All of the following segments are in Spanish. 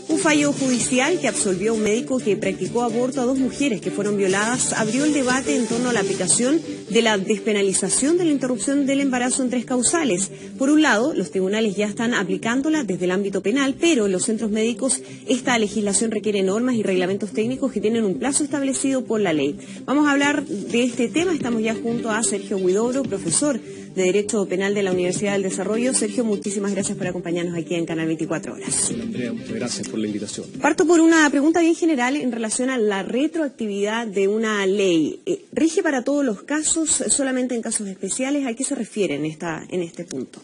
Un fallo judicial que absolvió a un médico que practicó aborto a dos mujeres que fueron violadas abrió el debate en torno a la aplicación de la despenalización de la interrupción del embarazo en tres causales. Por un lado, los tribunales ya están aplicándola desde el ámbito penal, pero en los centros médicos esta legislación requiere normas y reglamentos técnicos que tienen un plazo establecido por la ley. Vamos a hablar de este tema. Estamos ya junto a Sergio Huidobro, profesor de Derecho Penal de la Universidad del Desarrollo. Sergio, muchísimas gracias por acompañarnos aquí en Canal 24 Horas. Hola Andrea, muchas gracias por la invitación. Parto por una pregunta bien general en relación a la retroactividad de una ley. ¿Rige para todos los casos, solamente en casos especiales? ¿A qué se refiere en este punto?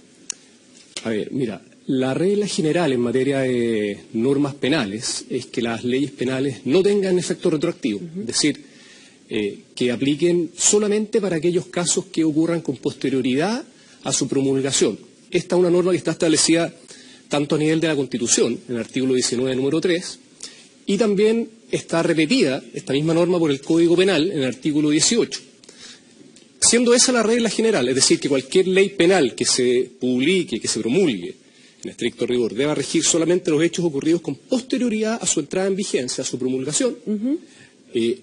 A ver, mira, la regla general en materia de normas penales es que las leyes penales no tengan efecto retroactivo, es decir, que apliquen solamente para aquellos casos que ocurran con posterioridad a su promulgación. Esta es una norma que está establecida tanto a nivel de la Constitución, en el artículo 19, número 3, y también está repetida esta misma norma por el Código Penal en el artículo 18. Siendo esa la regla general, es decir, que cualquier ley penal que se publique, que se promulgue, en estricto rigor, deba regir solamente los hechos ocurridos con posterioridad a su entrada en vigencia, a su promulgación,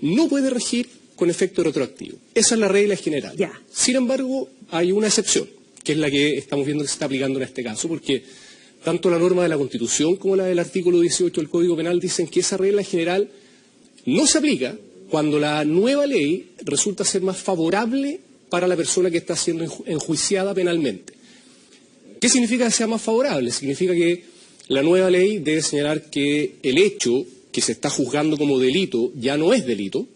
no puede regir con efecto retroactivo. Esa es la regla general. Ya. Sin embargo, hay una excepción, que es la que estamos viendo que se está aplicando en este caso, porque tanto la norma de la Constitución como la del artículo 18 del Código Penal dicen que esa regla general no se aplica cuando la nueva ley resulta ser más favorable para la persona que está siendo enjuiciada penalmente. ¿Qué significa que sea más favorable? Significa que la nueva ley debe señalar que el hecho que se está juzgando como delito ya no es delito,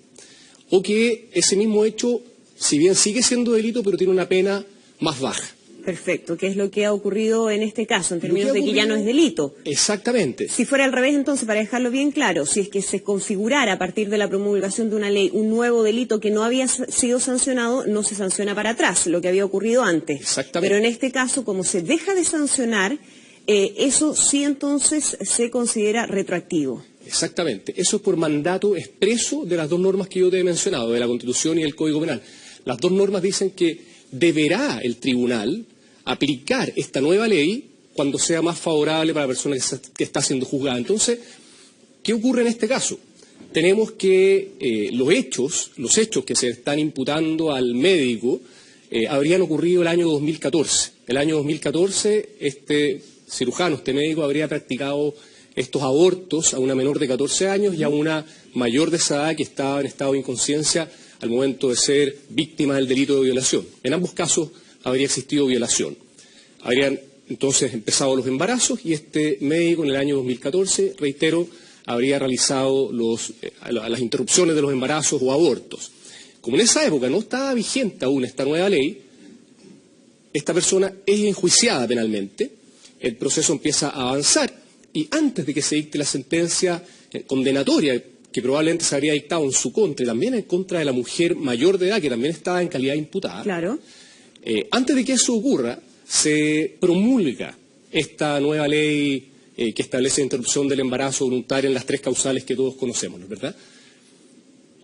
o que ese mismo hecho, si bien sigue siendo delito, pero tiene una pena más baja. Perfecto, que es lo que ha ocurrido en este caso, en términos de que ya no es delito. Exactamente. Si fuera al revés, entonces, para dejarlo bien claro, si es que se configurara a partir de la promulgación de una ley un nuevo delito que no había sido sancionado, no se sanciona para atrás, lo que había ocurrido antes. Exactamente. Pero en este caso, como se deja de sancionar, eso sí entonces se considera retroactivo. Exactamente. Eso es por mandato expreso de las dos normas que yo te he mencionado, de la Constitución y el Código Penal. Las dos normas dicen que deberá el tribunal aplicar esta nueva ley cuando sea más favorable para la persona que está siendo juzgada. Entonces, ¿qué ocurre en este caso? Tenemos que los hechos que se están imputando al médico habrían ocurrido el año 2014. El año 2014, este cirujano, este médico, habría practicado estos abortos a una menor de 14 años y a una mayor de esa edad que estaba en estado de inconsciencia al momento de ser víctima del delito de violación. En ambos casos habría existido violación. Habrían entonces empezado los embarazos y este médico en el año 2014, reitero, habría realizado las interrupciones de los embarazos o abortos. Como en esa época no estaba vigente aún esta nueva ley, esta persona es enjuiciada penalmente, el proceso empieza a avanzar y antes de que se dicte la sentencia condenatoria que probablemente se habría dictado en su contra y también en contra de la mujer mayor de edad que también estaba en calidad de imputada, claro. Antes de que eso ocurra, se promulga esta nueva ley que establece la interrupción del embarazo voluntario en las tres causales que todos conocemos, ¿no es verdad?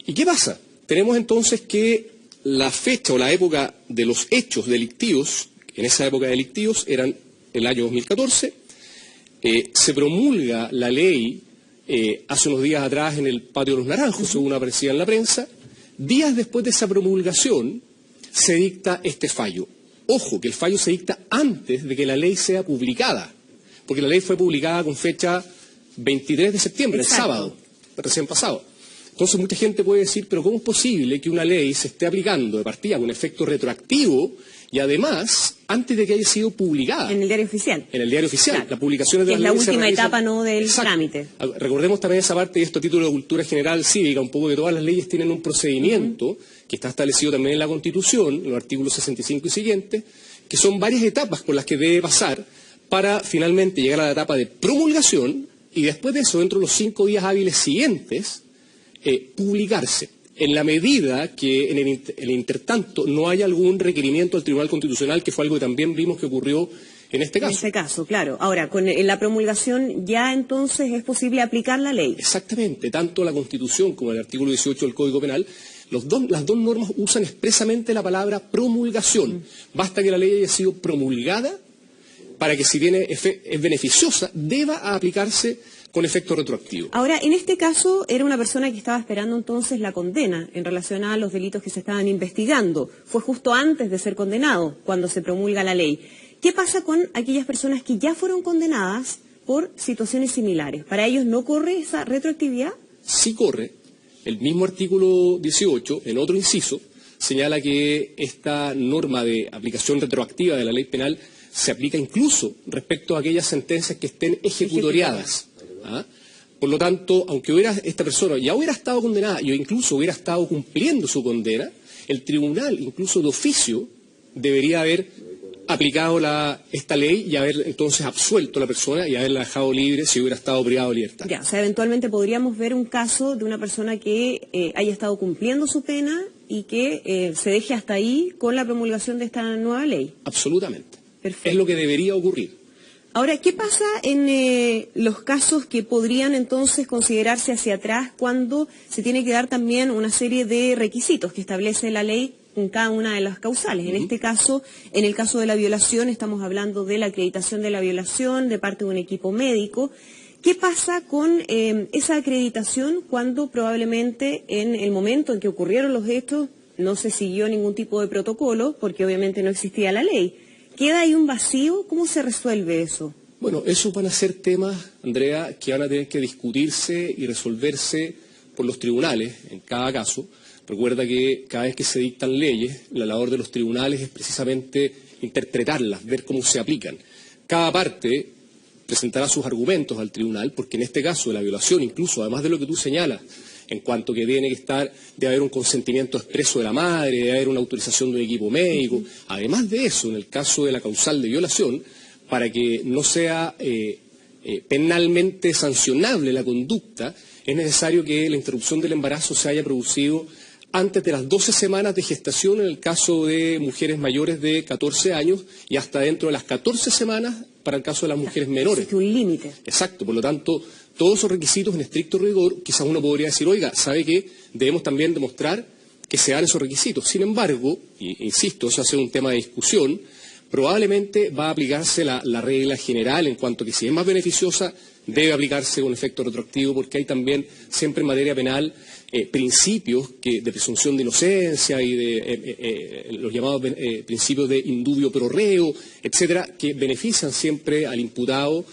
¿Y qué pasa? Tenemos entonces que la fecha o la época de los hechos delictivos, en esa época delictivos, eran el año 2014, se promulga la ley hace unos días atrás en el Patio de los Naranjos, según aparecía en la prensa. Días después de esa promulgación se dicta este fallo. Ojo, que el fallo se dicta antes de que la ley sea publicada, porque la ley fue publicada con fecha 23 de septiembre, Exacto. El sábado, recién pasado. Entonces mucha gente puede decir, pero ¿cómo es posible que una ley se esté aplicando de partida con efecto retroactivo y además antes de que haya sido publicada? En el diario oficial. En el diario oficial. Claro. Las publicaciones de Que las es la leyes se última realizan... etapa, ¿no?, del Exacto. trámite. Recordemos también esa parte, y esto a título de cultura general cívica, un poco que todas las leyes tienen un procedimiento que está establecido también en la Constitución, en los artículos 65 y siguientes, que son varias etapas por las que debe pasar para finalmente llegar a la etapa de promulgación y después de eso, dentro de los 5 días hábiles siguientes, publicarse. En la medida que en el intertanto no haya algún requerimiento al Tribunal Constitucional, que fue algo que también vimos que ocurrió en este caso. En este caso, claro. Ahora, en la promulgación ya entonces es posible aplicar la ley. Exactamente. Tanto la Constitución como el artículo 18 del Código Penal, las dos normas usan expresamente la palabra promulgación. Basta que la ley haya sido promulgada para que, si bien es beneficiosa, deba aplicarse con efecto retroactivo. Ahora, en este caso, era una persona que estaba esperando entonces la condena en relación a los delitos que se estaban investigando. Fue justo antes de ser condenado, cuando se promulga la ley. ¿Qué pasa con aquellas personas que ya fueron condenadas por situaciones similares? ¿Para ellos no corre esa retroactividad? Sí corre. El mismo artículo 18, en otro inciso, señala que esta norma de aplicación retroactiva de la ley penal se aplica incluso respecto a aquellas sentencias que estén ejecutoriadas. ¿Ah? Por lo tanto, aunque esta persona ya hubiera estado condenada y incluso hubiera estado cumpliendo su condena, el tribunal, incluso de oficio, debería haber aplicado esta ley y haber entonces absuelto a la persona y haberla dejado libre si hubiera estado privado de libertad. Ya, o sea, eventualmente podríamos ver un caso de una persona que haya estado cumpliendo su pena y que se deje hasta ahí con la promulgación de esta nueva ley. Absolutamente. Perfecto. Es lo que debería ocurrir. Ahora, ¿qué pasa en los casos que podrían entonces considerarse hacia atrás cuando se tiene que dar también una serie de requisitos que establece la ley en cada una de las causales? En este caso, en el caso de la violación, estamos hablando de la acreditación de la violación de parte de un equipo médico. ¿Qué pasa con esa acreditación cuando probablemente en el momento en que ocurrieron los hechos no se siguió ningún tipo de protocolo porque obviamente no existía la ley? ¿Queda ahí un vacío? ¿Cómo se resuelve eso? Bueno, esos van a ser temas, Andrea, que van a tener que discutirse y resolverse por los tribunales en cada caso. Recuerda que cada vez que se dictan leyes, la labor de los tribunales es precisamente interpretarlas, ver cómo se aplican. Cada parte presentará sus argumentos al tribunal, porque en este caso de la violación, incluso además de lo que tú señalas, en cuanto que tiene que debe haber un consentimiento expreso de la madre, debe haber una autorización de un equipo médico. Además de eso, en el caso de la causal de violación, para que no sea penalmente sancionable la conducta, es necesario que la interrupción del embarazo se haya producido antes de las 12 semanas de gestación en el caso de mujeres mayores de 14 años y hasta dentro de las 14 semanas para el caso de las mujeres menores. Existe un límite. Exacto, por lo tanto, todos esos requisitos en estricto rigor, quizás uno podría decir, oiga, ¿sabe qué? Debemos también demostrar que se dan esos requisitos. Sin embargo, y insisto, eso hace un tema de discusión, probablemente va a aplicarse la regla general en cuanto a que si es más beneficiosa, debe aplicarse con efecto retroactivo, porque hay también siempre en materia penal principios de presunción de inocencia y de los llamados principios de indubio pro reo, etcétera, que benefician siempre al imputado,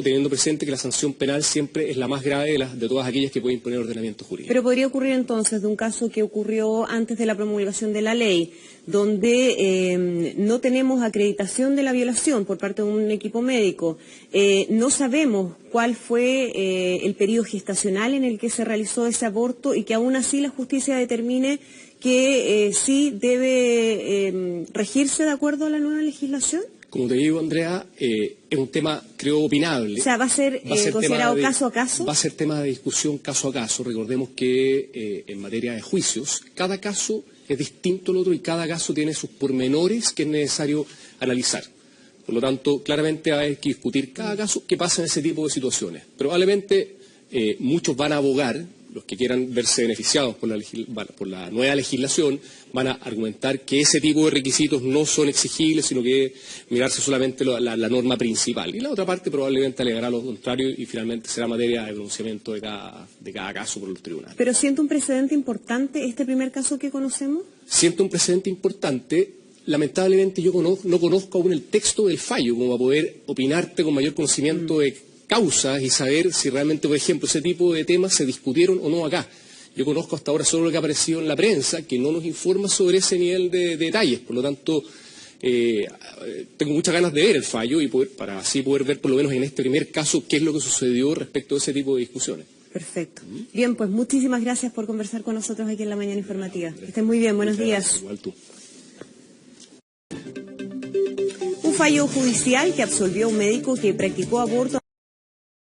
teniendo presente que la sanción penal siempre es la más grave de todas aquellas que puede imponer ordenamiento jurídico. Pero podría ocurrir entonces de un caso que ocurrió antes de la promulgación de la ley, donde no tenemos acreditación de la violación por parte de un equipo médico, no sabemos cuál fue el periodo gestacional en el que se realizó ese aborto y que aún así la justicia determine que sí debe regirse de acuerdo a la nueva legislación? Como te digo, Andrea, es un tema, creo, opinable. O sea, ¿va a ser considerado caso a caso? Va a ser tema de discusión caso a caso. Recordemos que en materia de juicios, cada caso es distinto al otro y cada caso tiene sus pormenores que es necesario analizar. Por lo tanto, claramente hay que discutir cada caso qué pasa en ese tipo de situaciones. Probablemente muchos van a abogar, los que quieran verse beneficiados por la nueva legislación, van a argumentar que ese tipo de requisitos no son exigibles, sino que mirarse solamente la norma principal. Y la otra parte probablemente alegará lo contrario y finalmente será materia de pronunciamiento de cada caso por los tribunales. ¿Pero siente un precedente importante este primer caso que conocemos? Siente un precedente importante. Lamentablemente yo no conozco aún el texto del fallo como para poder opinarte con mayor conocimiento de causas y saber si realmente, por ejemplo, ese tipo de temas se discutieron o no acá. Yo conozco hasta ahora solo lo que ha aparecido en la prensa, que no nos informa sobre ese nivel de detalles. Por lo tanto, tengo muchas ganas de ver el fallo y para así poder ver, por lo menos en este primer caso, qué es lo que sucedió respecto a ese tipo de discusiones. Perfecto. Bien, pues muchísimas gracias por conversar con nosotros aquí en La Mañana Informativa. Que estén muy bien, buenos días. Igual tú. Un fallo judicial que absolvió a un médico que practicó aborto